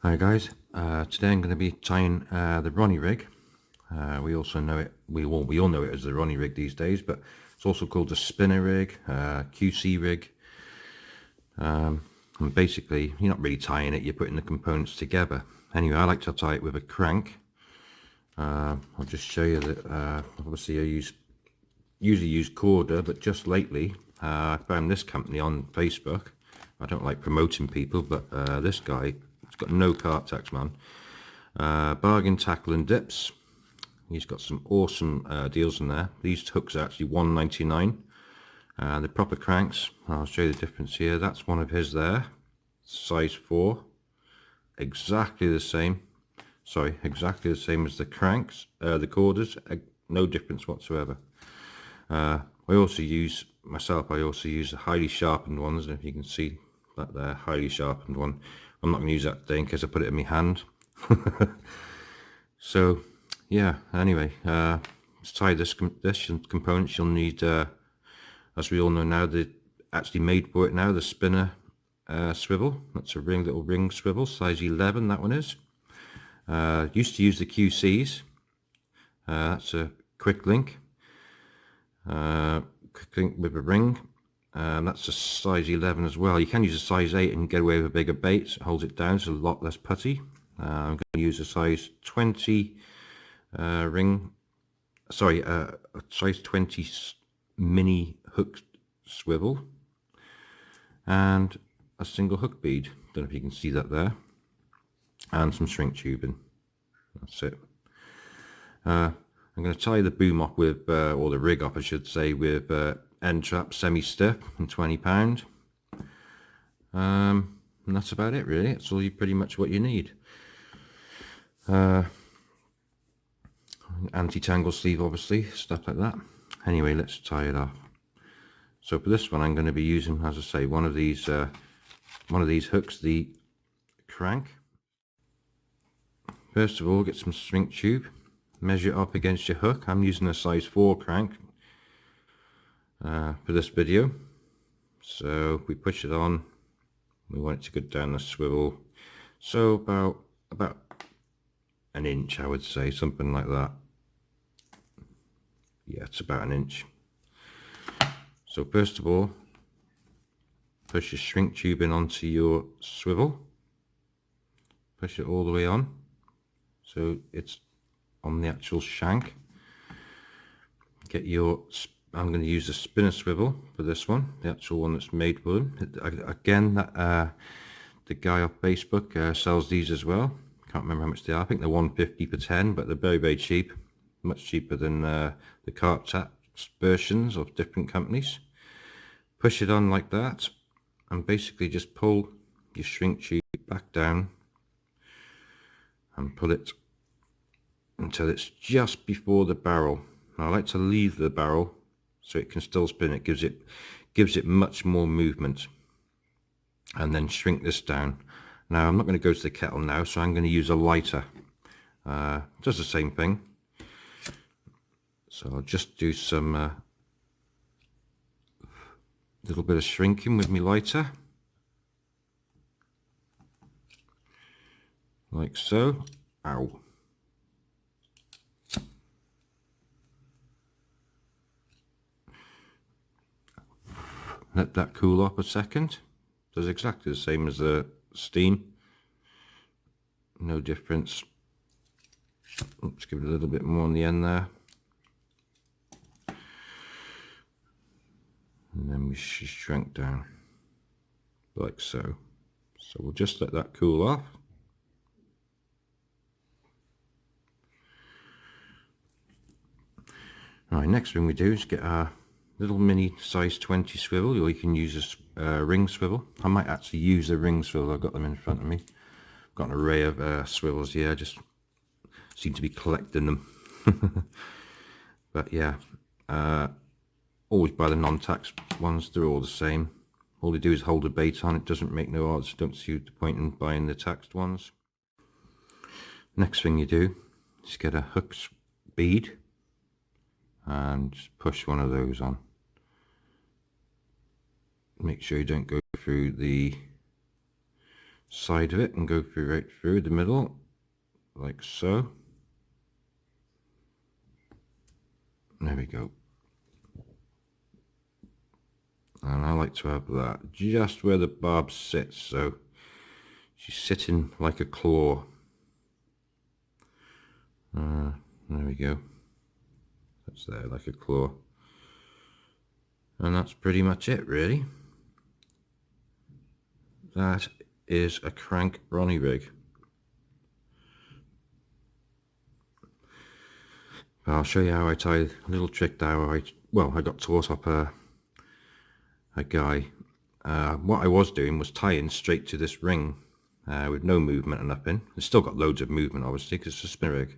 Hi guys, today I'm going to be tying the Ronnie rig. We also know it, we all know it as the Ronnie rig these days, but it's also called the spinner rig, QC rig. And basically, you're not really tying it, you're putting the components together. Anyway, I like to tie it with a crank. I'll just show you that. Obviously, I usually use corda, but just lately I found this company on Facebook. I don't like promoting people, but this guy, he's got no carp tax, man. Bargain tackle and dips. He's got some awesome deals in there. These hooks are actually $1.99. The proper cranks, I'll show you the difference here. That's one of his there, size 4, exactly the same. Sorry, exactly the same as the cranks, the corders, no difference whatsoever. I also use the highly sharpened ones, and if you can see that there, highly sharpened one. I'm not going to use that today in case I put it in my hand. So yeah, anyway, to tie this components, you'll need, as we all know now, they're actually made for it now, the spinner swivel. That's a little ring swivel, size 11, that one is. Used to use the QCs. That's a quick link with a ring. That's a size 11 as well. You can use a size 8 and get away with a bigger bait. It holds it down, so a lot less putty. I'm going to use a size 20 ring. Sorry, a size 20 mini hook swivel and a single hook bead. Don't know if you can see that there. And some shrink tubing. That's it. I'm going to tie the boom up with, or the rig up I should say, with end trap semi-stiff and 20 pound. And that's about it really. It's all pretty much what you need. Anti-tangle sleeve obviously, stuff like that. Anyway, let's tie it off. So for this one I'm going to be using, as I say, one of these hooks, the crank. First of all, get some shrink tube, measure it up against your hook. I'm using a size 4 crank for this video. So we push it on, we want it to go down the swivel, so about an inch, I would say, something like that. Yeah, it's about an inch. So first of all, push your shrink tube in onto your swivel, push it all the way on so it's on the actual shank. Get your, I'm going to use the spinner swivel for this one, the actual one that's made for them. Again, the guy off Facebook sells these as well. Can't remember how much they are. I think they're $1.50 per 10, but they're very, very cheap. Much cheaper than the Carp tax versions of different companies. Push it on like that, and basically just pull your shrink tube back down and pull it until it's just before the barrel. Now, I like to leave the barrel so it can still spin. It gives it much more movement. And then shrink this down. Now I'm not going to go to the kettle now, so I'm going to use a lighter. Does the same thing. So I'll just do some little bit of shrinking with my lighter, like so. Ow. Let that cool off a second. Does exactly the same as the steam. No difference. Let's give it a little bit more on the end there. And then we should shrink down like so. So we'll just let that cool off. Right, next thing we do is get our little mini size 20 swivel, or you can use a ring swivel. I might actually use a ring swivel. I've got them in front of me. I've got an array of swivels here. I just seem to be collecting them. But yeah, always buy the non-tax ones. They're all the same. All they do is hold a bait on. It doesn't make no odds. Don't see the point in buying the taxed ones. Next thing you do is get a hook bead and just push one of those on. Make sure you don't go through the side of it and go through right through the middle, like so. There we go. And I like to have that just where the barb sits, so she's sitting like a claw. There we go. That's there like a claw. And that's pretty much it, really. That is a crank Ronnie rig. I'll show you how I tie a little trick there. I got taught up a guy. What I was doing was tying straight to this ring with no movement or nothing. It's still got loads of movement, obviously, because it's a spin rig.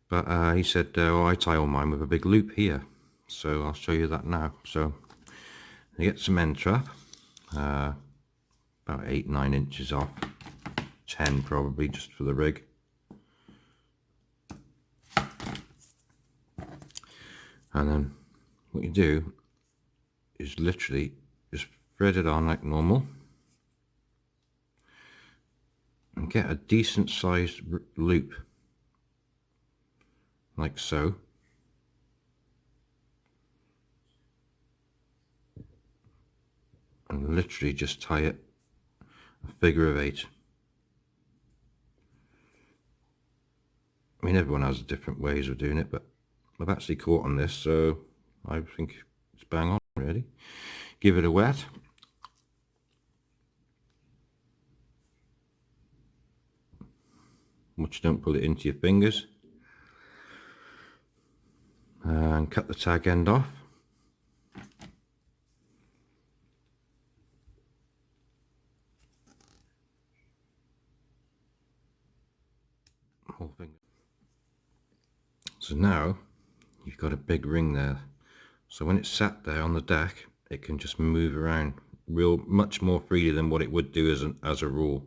But he said, I tie all mine with a big loop here. So I'll show you that now. So you get some end trap, about 8-9 inches off, 10 probably, just for the rig. And then what you do is literally just thread it on like normal and get a decent sized loop like so. And literally just tie it a figure of 8. I mean, everyone has different ways of doing it, but I've actually caught on this, so I think it's bang on, really. Give it a wet. Much don't pull it into your fingers. And cut the tag end off. Whole finger. So now you've got a big ring there. So when it's sat there on the deck, it can just move around much more freely than what it would do as a rule.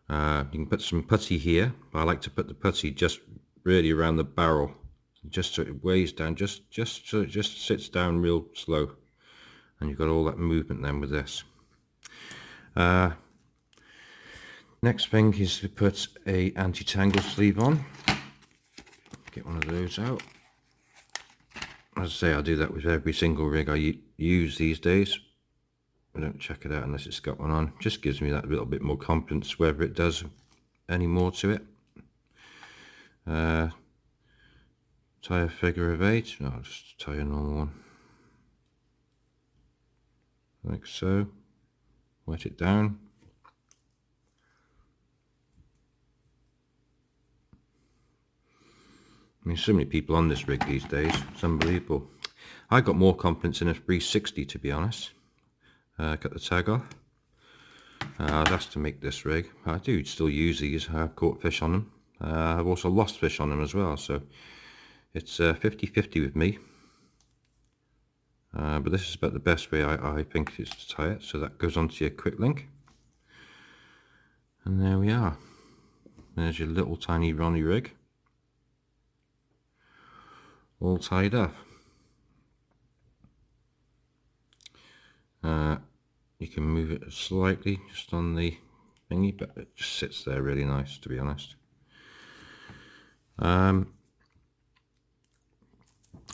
You can put some putty here, but I like to put the putty just really around the barrel, just so it weighs down, just so it just sits down real slow, and you've got all that movement then with this. Next thing is to put a anti-tangle sleeve on. Get one of those out. As I say, I do that with every single rig I use these days. I don't check it out unless it's got one on. Just gives me that little bit more confidence whether it does any more to it. Tie a figure of 8. No, I'll just tie a normal one. Like so. Wet it down. I mean, so many people on this rig these days. It's unbelievable. I got more confidence in a 360, to be honest. Cut the tag off. I was asked to make this rig. I do still use these. I've caught fish on them. I've also lost fish on them as well. So it's 50-50 with me. But this is about the best way I think is to tie it. So that goes onto your quick link. And there we are. There's your little tiny Ronnie rig. All tied up. You can move it slightly just on the thingy, but it just sits there really nice, to be honest. I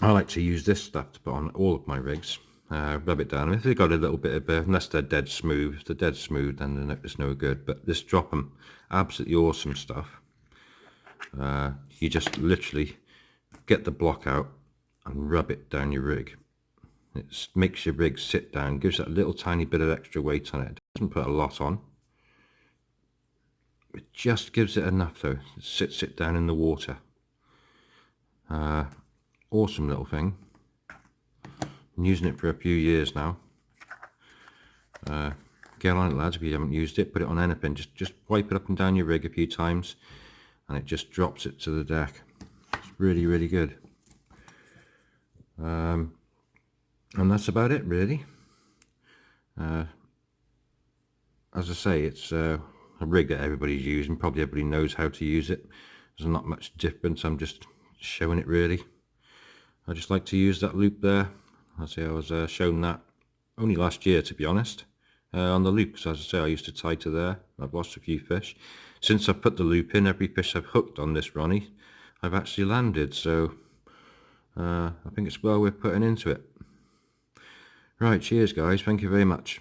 like to use this stuff to put on all of my rigs. Rub it down. If they've got a little bit of, unless they're dead smooth, if they're dead smooth, then it's no good. But this drop 'em, absolutely awesome stuff. You just literally get the block out and rub it down your rig. It makes your rig sit down, gives that little tiny bit of extra weight on it. It doesn't put a lot on. It just gives it enough though. It sits it down in the water. Awesome little thing. I'm using it for a few years now. Get on it, lads, if you haven't used it. Put it on anything. Just wipe it up and down your rig a few times and it just drops it to the deck. It's really, really good. And that's about it, really. As I say, it's a rig that everybody's using. Probably everybody knows how to use it. There's not much difference. I'm just showing it, really. I just like to use that loop there. I say I was shown that only last year, to be honest. on the loop, because as I say, I used to tie to there. I've lost a few fish. Since I've put the loop in, every fish I've hooked on this Ronnie, I've actually landed, so I think it's well worth putting into it. Right, cheers guys, thank you very much.